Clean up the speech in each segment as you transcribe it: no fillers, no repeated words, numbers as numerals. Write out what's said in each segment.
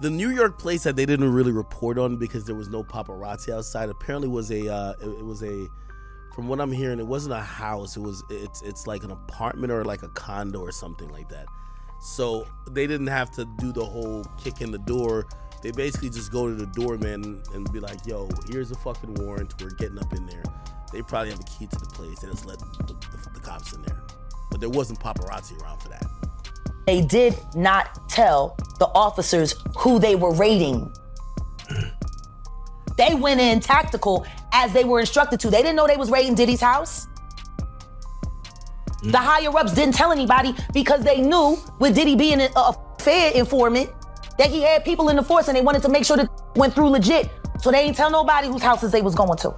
The New York place that they didn't really report on because there was no paparazzi outside apparently was from what I'm hearing, it wasn't a house. It's like an apartment or like a condo or something like that. So they didn't have to do the whole kick in the door. They basically just go to the doorman and be like, yo, here's a fucking warrant. We're getting up in there. They probably have a key to the place. They just let the cops in there. But there wasn't paparazzi around for that. They did not tell the officers who they were raiding. They went in tactical as they were instructed to. They didn't know they was raiding Diddy's house. The higher-ups didn't tell anybody because they knew with Diddy being a Fed informant that he had people in the force and they wanted to make sure that went through legit. So they ain't tell nobody whose houses they was going to.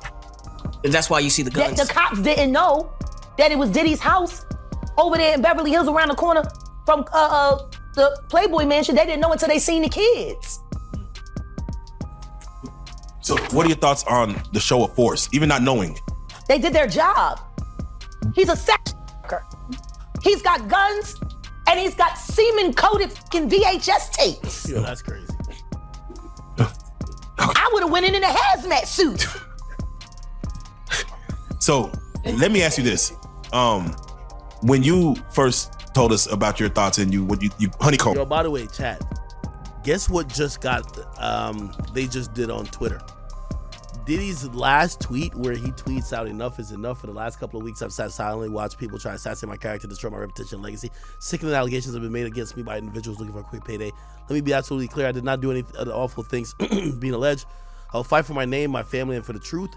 And that's why you see the guns. The cops didn't know that it was Diddy's house over there in Beverly Hills around the corner from the Playboy Mansion. They didn't know until they seen the kids. So what are your thoughts on the show of force, even not knowing? They did their job. He's a sex worker. He's got guns and he's got semen-coated fucking VHS tapes. Yo, that's crazy. I would have went in a hazmat suit. So let me ask you this. When you first told us about your thoughts and you honeycomb. Yo, by the way, chat, guess what just got, they just did on Twitter? Diddy's last tweet where he tweets out enough is enough. For the last couple of weeks, I've sat silently, watched people try to assassinate my character, destroy my reputation and legacy. Sickening allegations have been made against me by individuals looking for a quick payday. Let me be absolutely clear. I did not do any of the awful things being alleged. I'll fight for my name, my family, and for the truth.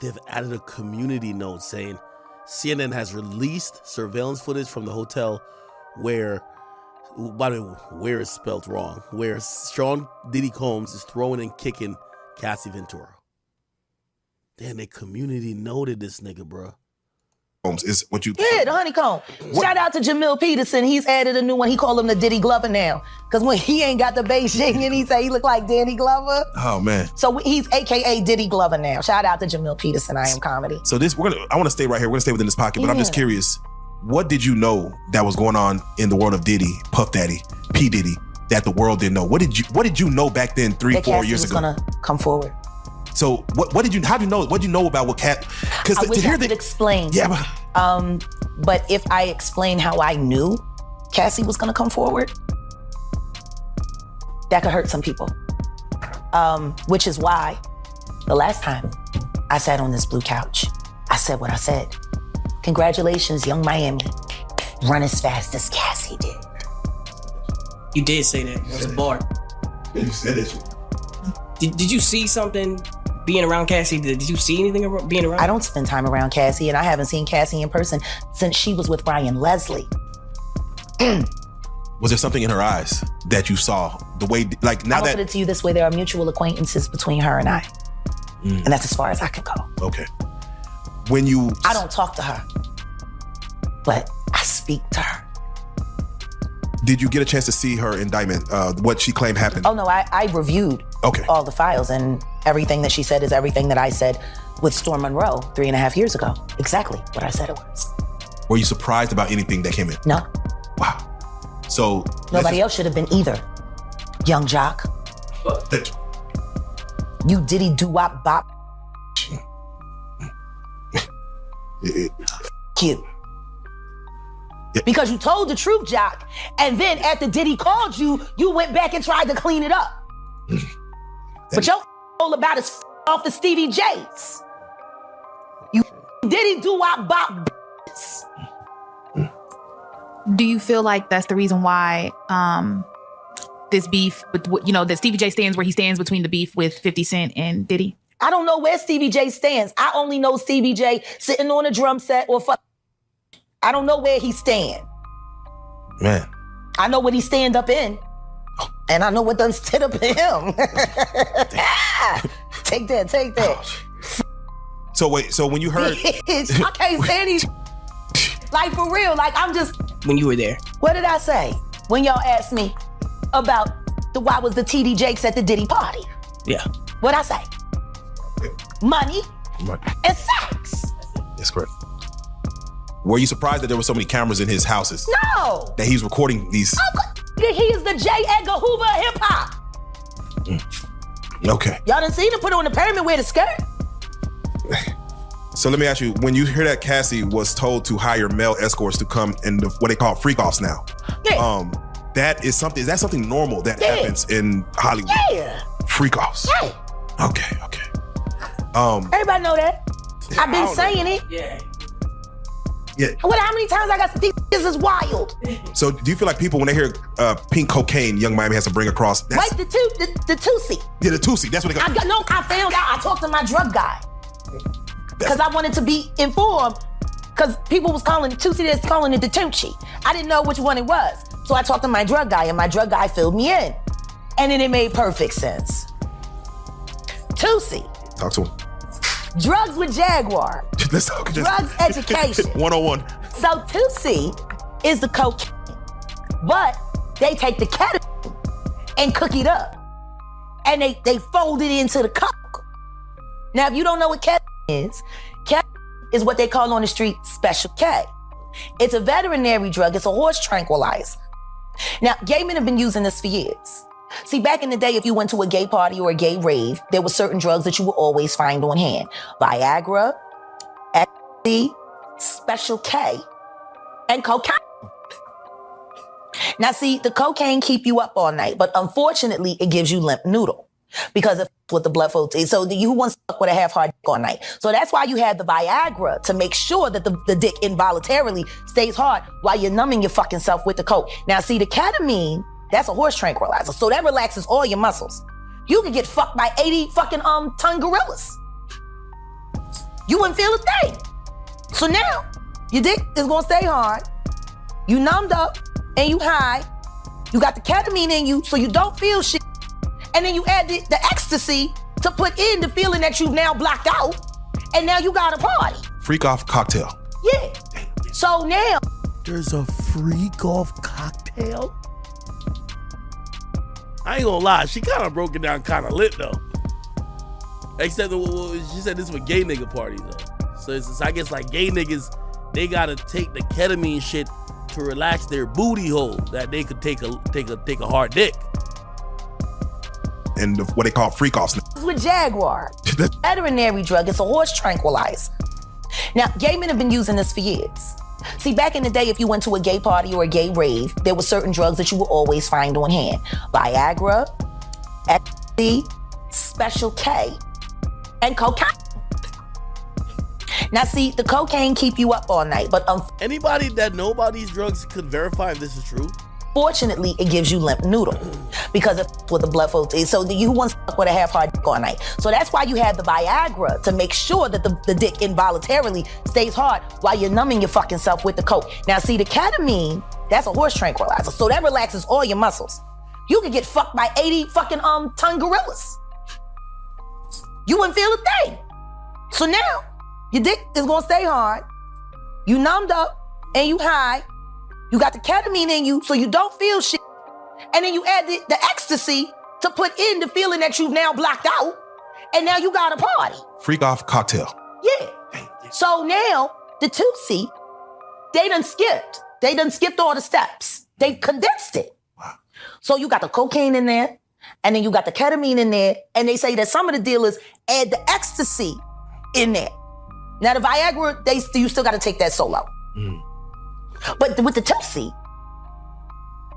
They've added a community note saying CNN has released surveillance footage from the hotel where, by the way, where is spelled wrong, where Sean Diddy Combs is throwing and kicking Cassie Ventura. Damn, they community noted this nigga, bro. Is what you? Yeah, the honeycomb. Shout out to Jamil Peterson. He's added a new one. He called him the Diddy Glover now. Because when he ain't got the Beijing and he say he look like Danny Glover. Oh, man. So he's AKA Diddy Glover now. Shout out to Jamil Peterson, I Am Comedy. So I want to stay right here. We're going to stay within this pocket, but I'm just curious. What did you know that was going on in the world of Diddy, Puff Daddy, P. Diddy, that the world didn't know? What did you know back then, 3-4 years ago? That Cassie was gonna come forward. So how did you know? What did you know about what Cat? Because I wish I could explain. Yeah, but if I explain how I knew Cassie was gonna come forward, that could hurt some people. Which is why the last time I sat on this blue couch, I said what I said. Congratulations, Young Miami. Run as fast as Cassie did. You did say that. It was a bar. You said it. Did you see something being around Cassie? Did you see anything being around? I don't spend time around Cassie, and I haven't seen Cassie in person since she was with Ryan Leslie. Was there something in her eyes that you saw? The way, like now I'll put it to you this way: there are mutual acquaintances between her and I, and that's as far as I can go. Okay. I don't talk to her, but I speak to her. Did you get a chance to see her indictment? What she claimed happened? Oh no, I reviewed all the files, and everything that she said is everything that I said with Storm Monroe 3.5 years ago. Exactly what I said it was. Were you surprised about anything that came in? No. Wow. So nobody else should have been either. Young Jock. You Diddy doo-wop bop. Cute. Yeah. Because you told the truth, Jock, and then after Diddy called you, you went back and tried to clean it up. But your all about is off the Stevie J's. You Diddy doo-wop bop. Do you feel like that's the reason why this beef, that Stevie J stands where he stands between the beef with 50 Cent and Diddy? I don't know where Stevie J stands. I only know Stevie J sitting on a drum set or I don't know where he stand. Man. I know what he stand up in. And I know what done stood up in him. Take that. So wait, so when you heard... I can't say anything. Like for real, like I'm just... When you were there. What did I say when y'all asked me about why was the TD Jakes at the Diddy party? Yeah. What'd I say? Money and sex. That's correct. Were you surprised that there were so many cameras in his houses? No. That he's recording these? He is the J. Edgar Hoover of hip hop. Okay. Y'all done seen her put on the pyramid wear the skirt. So let me ask you, when you hear that Cassie was told to hire male escorts to come in what they call freak-offs now, is that something normal that happens in Hollywood? Yeah. Freak-offs. Yeah. Okay. Everybody know that. I've been saying it. Yeah. How many times I got to think this is wild? So do you feel like people, when they hear pink cocaine, Young Miami has to bring across? Wait, the Tusi. Yeah, the Tusi. That's what they call it. I found out. I talked to my drug guy. Because I wanted to be informed. Because people was calling Tusi, that's calling it the Tunchi. I didn't know which one it was. So I talked to my drug guy, and my drug guy filled me in. And then it made perfect sense. Tusi. Talk to him. Drugs with Jaguar. Let's talk. Drugs education. 101. So Tusi is the cocaine, but they take the ketamine and cook it up. And they fold it into the coke. Now, if you don't know what ketamine is what they call on the street Special K. It's a veterinary drug. It's a horse tranquilizer. Now, gay men have been using this for years. See, back in the day, if you went to a gay party or a gay rave, there were certain drugs that you would always find on hand. Viagra, ecstasy, Special K, and cocaine. Now, see, the cocaine keep you up all night, but unfortunately, it gives you limp noodle because of what the blood flow is. So you want to fuck with a half-hard dick all night. So that's why you have the Viagra, to make sure that the dick involuntarily stays hard while you're numbing your fucking self with the coke. Now, see, the ketamine, that's a horse tranquilizer. So that relaxes all your muscles. You could get fucked by 80 fucking ton gorillas. You wouldn't feel a thing. So now, your dick is gonna stay hard. You numbed up and you high. You got the ketamine in you so you don't feel shit. And then you add the ecstasy to put in the feeling that you've now blocked out. And now you got a party. Freak off cocktail. Yeah. So now. There's a freak off cocktail? I ain't gonna lie, she kind of broke it down kind of lit though. Except she said this was a gay nigga party though. So it's I guess like gay niggas, they gotta take the ketamine shit to relax their booty hole that they could take a hard dick. And what they call freak offs. With Jaguar, veterinary drug, it's a horse tranquilizer. Now, gay men have been using this for years. See, back in the day, if you went to a gay party or a gay rave, there were certain drugs that you would always find on hand. Viagra, ecstasy, Special K, and cocaine. Now, see, the cocaine keep you up all night, but anybody that know about these drugs could verify if this is true. Fortunately, it gives you limp noodle because of what the blood flow is. So you want to fuck with a half-hard dick all night. So that's why you have the Viagra, to make sure that the dick involuntarily stays hard while you're numbing your fucking self with the coke. Now, see, the ketamine, that's a horse tranquilizer. So that relaxes all your muscles. You could get fucked by 80 fucking ton gorillas. You wouldn't feel a thing. So now, your dick is gonna stay hard. You numbed up and you high. You got the ketamine in you so you don't feel shit. And then you add the ecstasy to put in the feeling that you've now blocked out. And now you got a party. Freak off cocktail. Yeah. So now, the Tusi, they done skipped all the steps. They condensed it. Wow. So you got the cocaine in there, and then you got the ketamine in there, and they say that some of the dealers add the ecstasy in there. Now the Viagra, you still got to take that solo. But with the Tusi,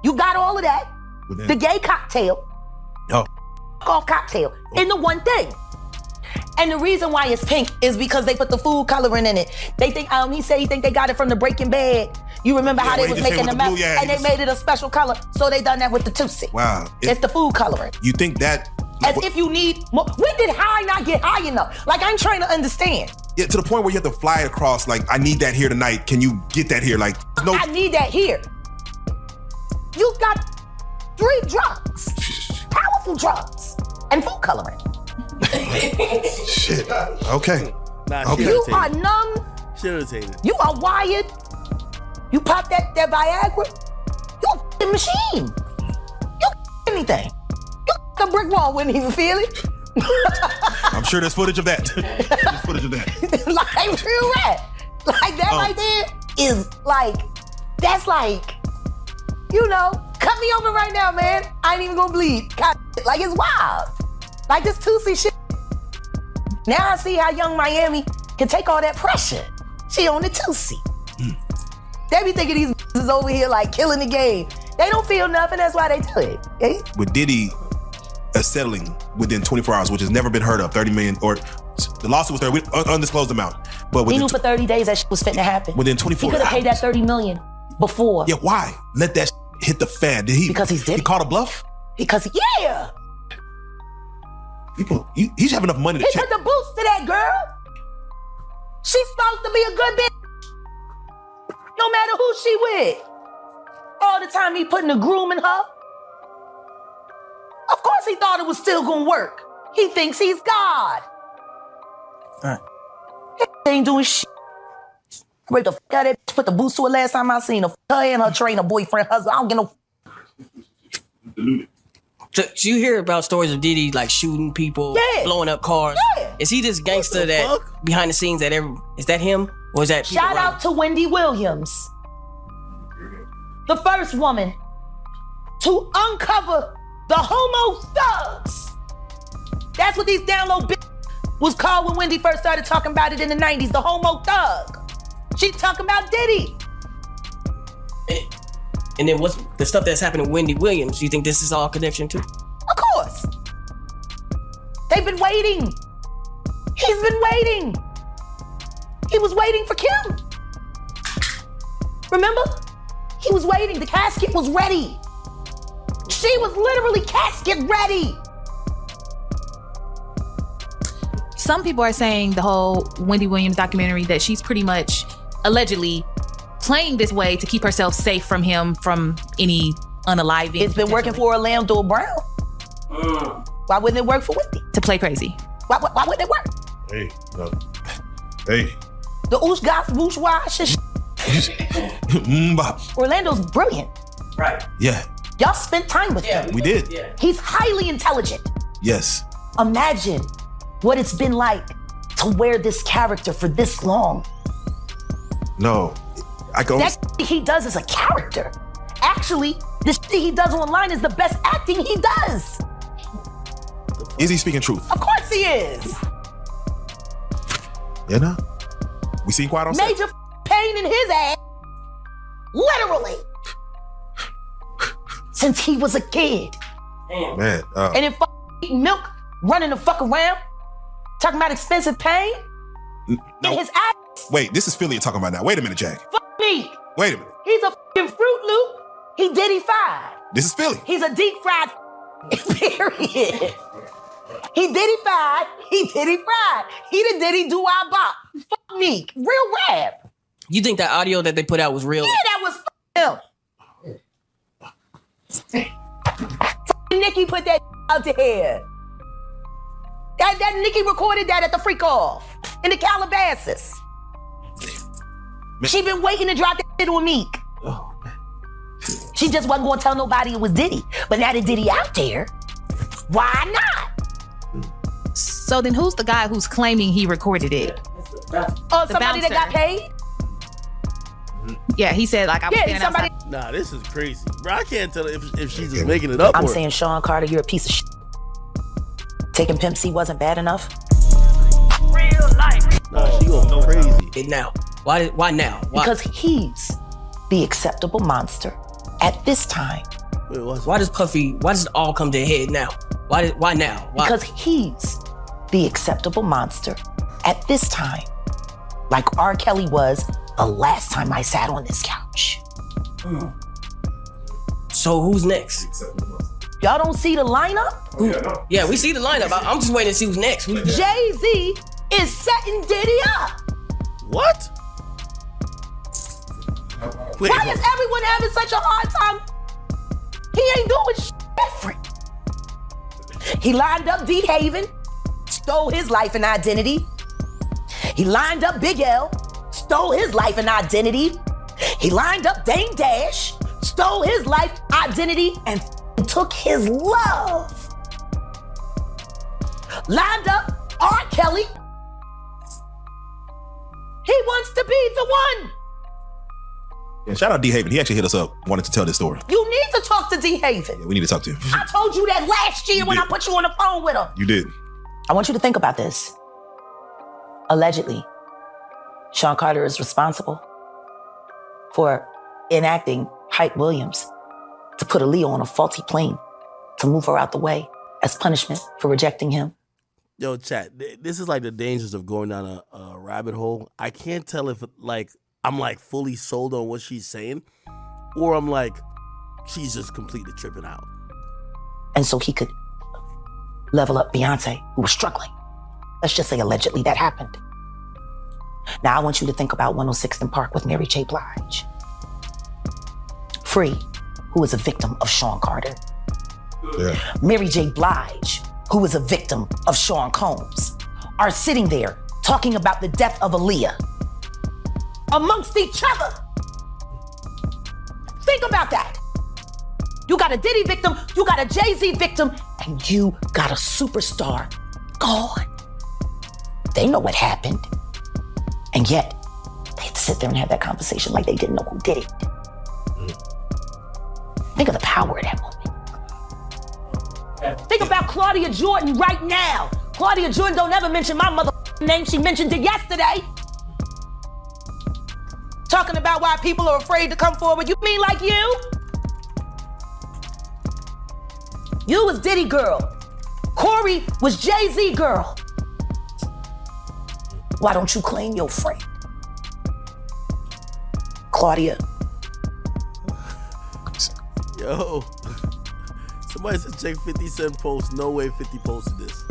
you got all of that. The gay cocktail. Off cocktail in the one thing. And the reason why it's pink is because they put the food coloring in it. They think, he think they got it from the Breaking Bad. You remember how they was making the meth, and they made it a special color. So they done that with the Tusi. Wow. It's the food coloring. You think that... As if you need more. When did high not get high enough? Like, I'm trying to understand. Yeah, to the point where you have to fly across, like, I need that here tonight. Can you get that here? Like, no. I need that here. You got 3 drugs. Powerful drugs. And food coloring. Shit. Okay. Nah, okay. You are numb. She irritated. You are wired. You pop that Viagra. You a f***ing machine. You anything. You a brick wall wouldn't even feel it. I'm sure there's footage of that. There's footage of that. Like real rap. Like that right there is like, that's like, cut me open right now, man. I ain't even gonna bleed. God, like it's wild. Like this Tootsie shit. Now I see how Young Miami can take all that pressure. She on the Tootsie. They be thinking these is over here like killing the game. They don't feel nothing, that's why they do it. Okay? With Diddy settling within 24 hours, which has never been heard of, 30 million, or the lawsuit was there with undisclosed amount. But He knew for 30 days that shit was fitting to happen. within He 24 could have hours. paid that 30 million before. Yeah, why? Let that hit the fan. Did he? Because he's Diddy. He called a bluff? Because, yeah, He should have enough money to he check. put the boost to that girl. She's supposed to be a good bitch. No matter who she with. All the time he putting the groom in her. Of course he thought it was still gonna work. He thinks he's God. Right. He ain't doing shit. Break the fuck out of that bitch, put the boost to her last time I seen her. Her and her trainer, boyfriend, husband. I don't get no. So you hear about stories of Diddy like shooting people, Yeah. blowing up cars. Yeah. Is he this gangster What the that fuck? behind the scenes is that him? Or is that people Shout running? out to Wendy Williams, the first woman to uncover the homo thugs. That's what these download bitches was called when Wendy first started talking about it in the 90s, the homo thug. She talking about Diddy. And then what's the stuff that's happening to Wendy Williams? You think this is all connection too? Of course. They've been waiting. He's been waiting. He was waiting for Kim. Remember? He was waiting. The casket was ready. She was literally casket ready. Some people are saying the whole Wendy Williams documentary that she's pretty much allegedly playing this way to keep herself safe from him, from any unaliving. It's been working for Orlando Brown. Why wouldn't it work for Wendy? to play crazy. Why wouldn't it work? Hey, no. Hey. The oosh gosh woosh wash and Bop. Orlando's brilliant. Right. Yeah, Y'all spent time with him. we did. Yeah. He's highly intelligent. Yes. Imagine what it's been like to wear this character for this long. No. I can only... That shit he does is a character. Actually, the shit he does online is the best acting he does. Is he speaking truth? Of course he is. Yeah, no. We seen Quiet on set. Major pain in his ass. Literally. Since he was a kid. Man, And then eating milk, running the fuck around, talking about expensive pain. no. And his ass, Wait, this is Philly you're talking about now. Wait a minute, Jack. fuck me. Wait a minute. He's a fucking Fruit Loop. He Diddy-fied. This is Philly. He's a deep fried period. He Diddy-fied. He Diddy-fried. He the Diddy do-I-bop. Fuck me. Real rap. You think that audio that they put out was real? Yeah, that was him. Nicki put that out there. That Nicki recorded that at the freak off in the Calabasas. She been waiting to drop that shit on Meek. She just wasn't gonna tell nobody it was Diddy. But now that Diddy out there, why not? So then who's the guy who's claiming he recorded it? Oh, somebody that bouncer. got paid? Yeah, he said like I was Yeah, standing somebody. outside. Nah, this is crazy. Bro, I can't tell if she's just making it up I'm or... saying, Sean Carter, you're a piece of shit. Taking Pimp C wasn't bad enough. Nah, she going crazy. It now. Why now? Why? Because he's the acceptable monster at this time. Wait, what's Why does it all come to a head now? Why now? Why? Because he's the acceptable monster at this time. Like R. Kelly was the last time I sat on this couch. So who's next? Y'all don't see the lineup? Yeah, we see the lineup. I'm just waiting to see who's next. Jay-Z is setting Diddy up. What? Wait, Why is everyone having such a hard time? He ain't doing shit different. He lined up D. Haven, stole his life and identity. He lined up Big L, stole his life and identity. He lined up Dame Dash, stole his life, identity, and took his love. Lined up R. Kelly. He wants to be the one. Yeah, shout out D Haven. He actually hit us up, wanted to tell this story. You need to talk to D Haven. Yeah, we need to talk to him. I told you that last year when I put you on the phone with him. You did. I want you to think about this. Allegedly, Sean Carter is responsible for enacting Hype Williams to put Aaliyah on a faulty plane to move her out the way as punishment for rejecting him. Yo, chat, this is like the dangers of going down a rabbit hole. I can't tell if I'm fully sold on what she's saying, or I'm like, she's just completely tripping out. And so he could level up Beyonce, who was struggling. Let's just say allegedly that happened. Now I want you to think about 106th and Park with Mary J. Blige. Free, who is a victim of Sean Carter. Yeah. Mary J. Blige, who is a victim of Sean Combs, are sitting there talking about the death of Aaliyah amongst each other. Think about that. You got a Diddy victim, you got a Jay-Z victim, and you got a superstar gone. They know what happened. And yet, they have to sit there and have that conversation like they didn't know who did it. Think of the power of that moment. Think about Claudia Jordan right now. Claudia Jordan don't ever mention my mother name. She mentioned it yesterday. Talking about why people are afraid to come forward. You mean like you? You was Diddy girl. Corey was Jay-Z girl. Why don't you claim your friend? Claudia. Yo, somebody said check 50 Cent post. No way 50 posted this.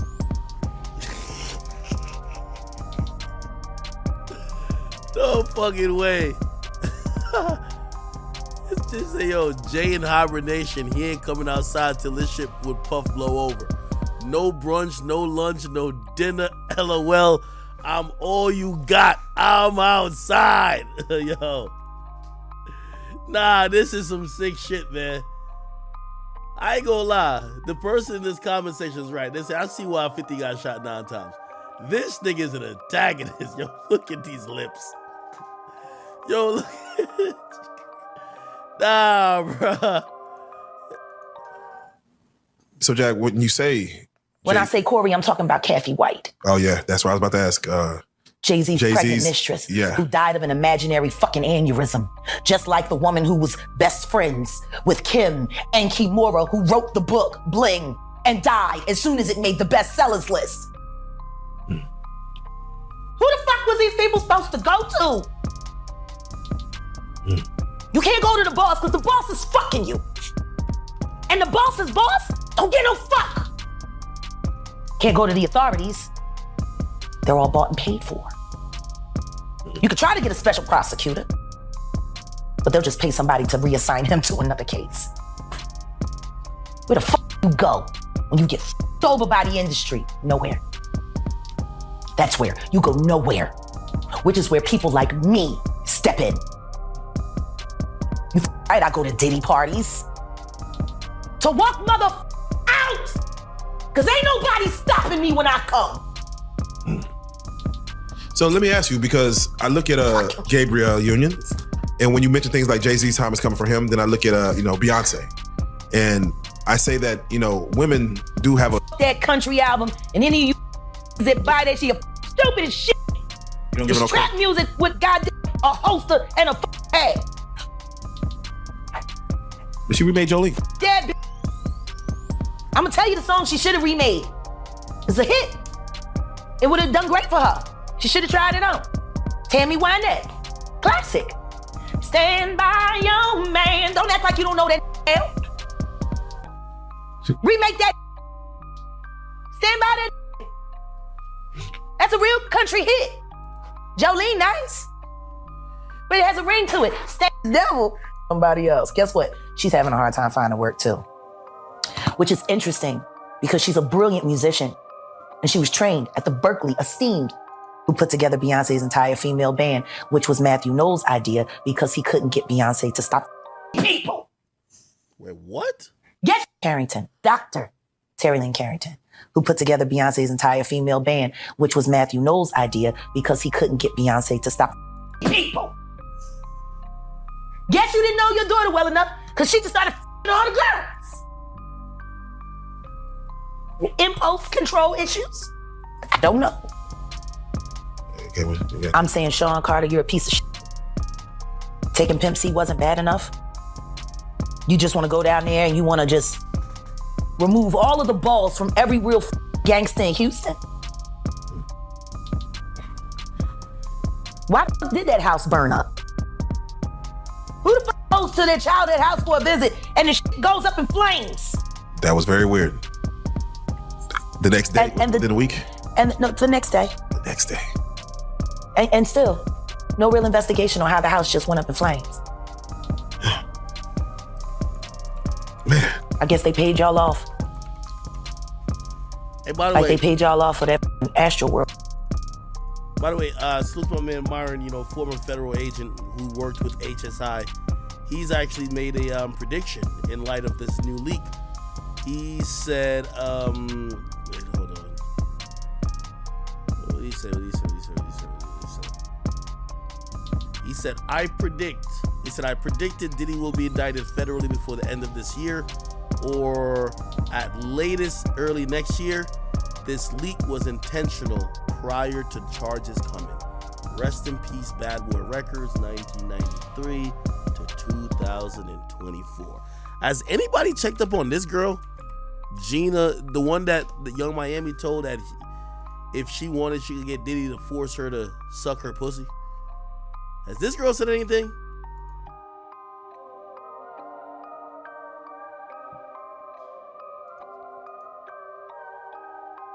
No fucking way. It's just say, yo, Jay in hibernation. He ain't coming outside till this shit with Puff blow over. No brunch, no lunch, no dinner. LOL. I'm all you got. I'm outside. Yo. Nah, this is some sick shit, man. I ain't gonna lie. The person in this comment section is right. They say, I see why 50 got shot 9 times. This nigga is an antagonist. Yo, look at these lips. Yo, look at it. Nah, bruh. So, Jack, when you say... When I say Corey, I'm talking about Kathy White. Oh, yeah. That's what I was about to ask. Jay-Z's pregnant mistress, who died of an imaginary fucking aneurysm. Just like the woman who was best friends with Kim and Kimura, who wrote the book, Bling, and died as soon as it made the bestsellers list. Who the fuck was these people supposed to go to? You can't go to the boss because the boss is fucking you. And the boss's boss don't get no fuck. Can't go to the authorities. They're all bought and paid for. You could try to get a special prosecutor, but they'll just pay somebody to reassign him to another case. Where the fuck you go when you get f***ed over by the industry? Nowhere. That's where you go nowhere, which is where people like me step in. You right, I go to Diddy parties to walk mother out, because ain't nobody stopping me when I come. So let me ask you, because I look at Gabriel Union, and when you mention things like Jay-Z's time is coming for him, then I look at Beyonce, and I say that women do have that country album, and any of you that buy that shit, stupid as shit. You don't give it's trap music with goddamn a holster and a head. But she remade Jolie. That bitch. I'm gonna tell you the song she should have remade. It's a hit. It would have done great for her. She should have tried it on. Tammy Wynette. Classic. Stand by your man. Don't act like you don't know that hell. Remake that. Stand by that. That's a real country hit. Jolene, nice. But it has a ring to it. Stand devil. Somebody else. Guess what? She's having a hard time finding work too. Which is interesting because she's a brilliant musician and she was trained at the Berkeley Esteemed, who put together Beyonce's entire female band, which was Matthew Knowles' idea because he couldn't get Beyonce to stop people. Wait, what? Yes, Carrington, Dr. Terry Lynn Carrington, who put together Beyonce's entire female band, which was Matthew Knowles' idea because he couldn't get Beyonce to stop people. you didn't know your daughter well enough because she just started f***ing all the girls. Impulse control issues? I don't know. Okay, yeah. I'm saying, Sean Carter, you're a piece of shit. Taking Pimp C wasn't bad enough. You just want to go down there and you want to just remove all of the balls from every real gangster in Houston. Why the fuck did that house burn up? Who the fuck goes to their childhood house for a visit and the shit goes up in flames? That was very weird. The next day, within a week? And no, the next day. The next day. And still, no real investigation on how the house just went up in flames. Man. I guess they paid y'all off. Hey, by the like way, they paid y'all off for that Astro World. By the way, salute to my man Myron, former federal agent who worked with HSI. He's actually made a prediction in light of this new leak. He said, wait, hold on. What did he say? He said, I predicted Diddy will be indicted federally before the end of this year or at latest early next year. This leak was intentional prior to charges coming. Rest in peace, Bad Boy Records, 1993 to 2024. Has anybody checked up on this girl? Gina, the one that the Young Miami told that if she wanted, she could get Diddy to force her to suck her pussy. Has this girl said anything?